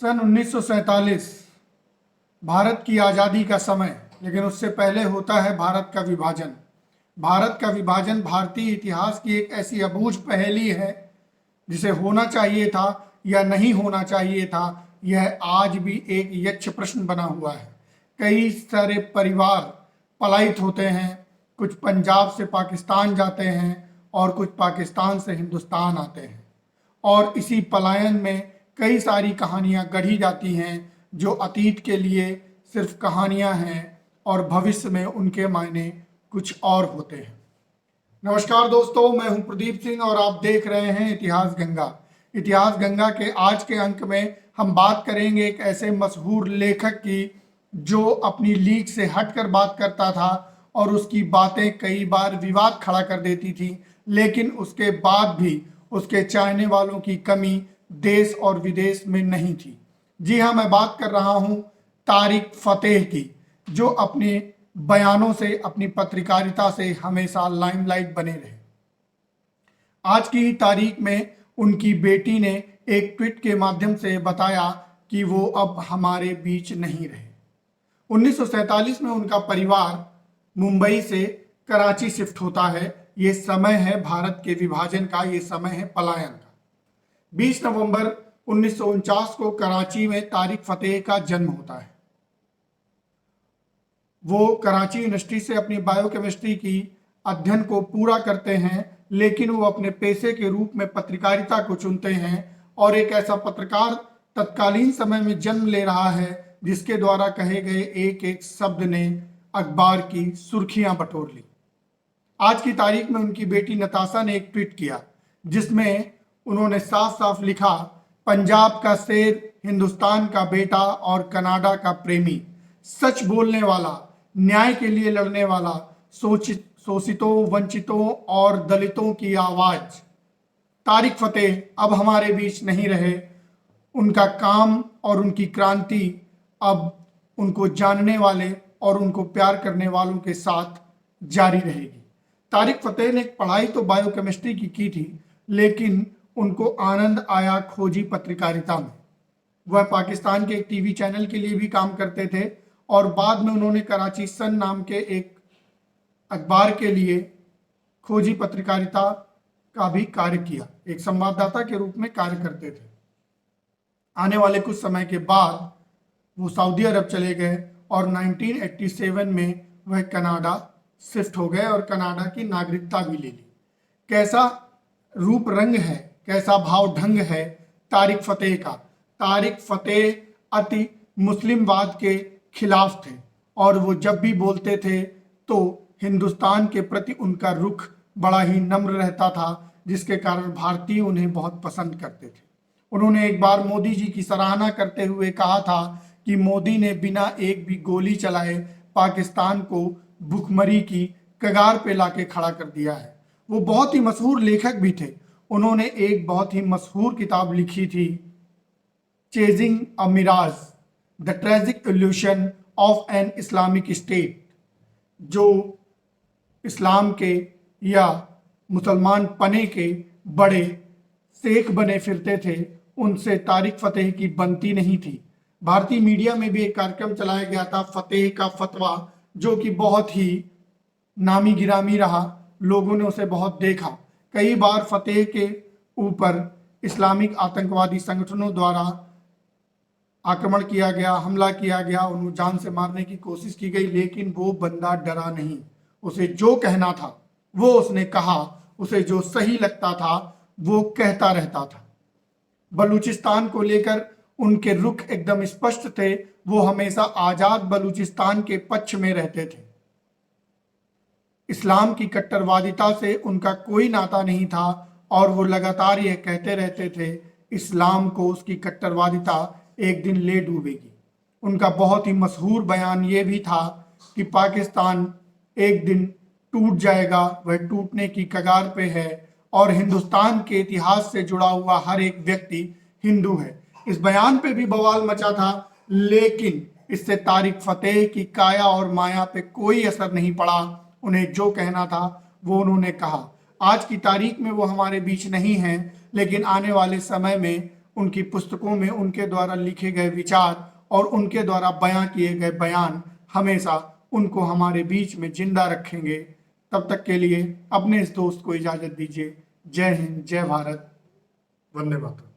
सन 1947 भारत की आज़ादी का समय, लेकिन उससे पहले होता है भारत का विभाजन। भारत का विभाजन भारतीय इतिहास की एक ऐसी अबूझ पहेली है जिसे होना चाहिए था या नहीं होना चाहिए था, यह आज भी एक यक्ष प्रश्न बना हुआ है। कई सारे परिवार पलायित होते हैं, कुछ पंजाब से पाकिस्तान जाते हैं और कुछ पाकिस्तान से हिंदुस्तान आते हैं, और इसी पलायन में कई सारी कहानियां गढ़ी जाती हैं जो अतीत के लिए सिर्फ कहानियां हैं और भविष्य में उनके मायने कुछ और होते हैं। नमस्कार दोस्तों, मैं हूं प्रदीप सिंह और आप देख रहे हैं इतिहास गंगा। इतिहास गंगा के आज के अंक में हम बात करेंगे एक ऐसे मशहूर लेखक की जो अपनी लीक से हटकर बात करता था और उसकी बातें कई बार विवाद खड़ा कर देती थी, लेकिन उसके बाद भी उसके चाहने वालों की कमी देश और विदेश में नहीं थी। जी हाँ, मैं बात कर रहा हूँ तारिक फतेह की, जो अपने बयानों से, अपनी पत्रकारिता से हमेशा लाइमलाइट बने रहे। आज की तारीख में उनकी बेटी ने एक ट्वीट के माध्यम से बताया कि वो अब हमारे बीच नहीं रहे। 1947 में उनका परिवार मुंबई से कराची शिफ्ट होता है। ये समय है भारत के विभाजन का, ये समय है पलायन का। 20 नवंबर 1949 को कराची में तारिक फतेह का जन्म होता है। वो कराची यूनिवर्सिटी से अपनी बायोकेमिस्ट्री की अध्ययन को पूरा करते हैं, लेकिन वो अपने पेशे के रूप में पत्रकारिता को चुनते हैं और एक ऐसा पत्रकार तत्कालीन समय में जन्म ले रहा है जिसके द्वारा कहे गए एक एक शब्द ने अखबार की सुर्खियां बटोर ली। आज की तारीख में उनकी बेटी नताशा ने एक ट्वीट किया जिसमें उन्होंने साफ साफ लिखा, पंजाब का शेर, हिंदुस्तान का बेटा और कनाडा का प्रेमी, सच बोलने वाला, न्याय के लिए लड़ने वाला, शोषितों, वंचितों और दलितों की आवाज। तारिक फतेह अब हमारे बीच नहीं रहे। उनका काम और उनकी क्रांति अब उनको जानने वाले और उनको प्यार करने वालों के साथ जारी रहेगी। तारिक फतेह ने पढ़ाई तो बायोकेमिस्ट्री की थी, लेकिन उनको आनंद आया खोजी पत्रकारिता में। वह पाकिस्तान के एक टीवी चैनल के लिए भी काम करते थे और बाद में उन्होंने कराची सन नाम के एक अखबार के लिए खोजी पत्रकारिता का भी कार्य किया। एक संवाददाता के रूप में कार्य करते थे। आने वाले कुछ समय के बाद वो सऊदी अरब चले गए और 1987 में वह कनाडा शिफ्ट हो गए और कनाडा की नागरिकता भी ले ली। कैसा रूप रंग है, कैसा भाव ढंग है तारिक फतेह का। तारिक फतेह अति मुस्लिमवाद के खिलाफ थे और वो जब भी बोलते थे तो हिंदुस्तान के प्रति उनका रुख बड़ा ही नम्र रहता था, जिसके कारण भारतीय उन्हें बहुत पसंद करते थे। उन्होंने एक बार मोदी जी की सराहना करते हुए कहा था कि मोदी ने बिना एक भी गोली चलाए पाकिस्तान को भुखमरी की कगार पे लाके खड़ा कर दिया है। वो बहुत ही मशहूर लेखक भी थे। उन्होंने एक बहुत ही मशहूर किताब लिखी थी, chasing a mirage, the tragic illusion of an Islamic state. जो इस्लाम के या मुसलमान पने के बड़े शेख बने फिरते थे, उनसे तारिक फतेह की बनती नहीं थी। भारतीय मीडिया में भी एक कार्यक्रम चलाया गया था, फतेह का फतवा, जो कि बहुत ही नामी गिरामी रहा। लोगों ने उसे बहुत देखा। कई बार फतेह के ऊपर इस्लामिक आतंकवादी संगठनों द्वारा आक्रमण किया गया, हमला किया गया, उन्हें जान से मारने की कोशिश की गई, लेकिन वो बंदा डरा नहीं। उसे जो कहना था वो उसने कहा, उसे जो सही लगता था वो कहता रहता था। बलूचिस्तान को लेकर उनके रुख एकदम स्पष्ट थे। वो हमेशा आजाद बलूचिस्तान के पक्ष में रहते थे। इस्लाम की कट्टरवादिता से उनका कोई नाता नहीं था और वो लगातार यह कहते रहते थे, इस्लाम को उसकी कट्टरवादिता एक दिन ले डूबेगी। उनका बहुत ही मशहूर बयान ये भी था कि पाकिस्तान एक दिन टूट जाएगा, वह टूटने की कगार पे है और हिंदुस्तान के इतिहास से जुड़ा हुआ हर एक व्यक्ति हिंदू है। इस बयान पे भी बवाल मचा था, लेकिन इससे तारिक फतेह की काया और माया पे कोई असर नहीं पड़ा। उन्हें जो कहना था वो उन्होंने कहा। आज की तारीख में वो हमारे बीच नहीं हैं, लेकिन आने वाले समय में उनकी पुस्तकों में उनके द्वारा लिखे गए विचार और उनके द्वारा बयां किए गए बयान हमेशा उनको हमारे बीच में जिंदा रखेंगे। तब तक के लिए अपने इस दोस्त को इजाजत दीजिए। जय हिंद, जय भारत, वंदे मातरम।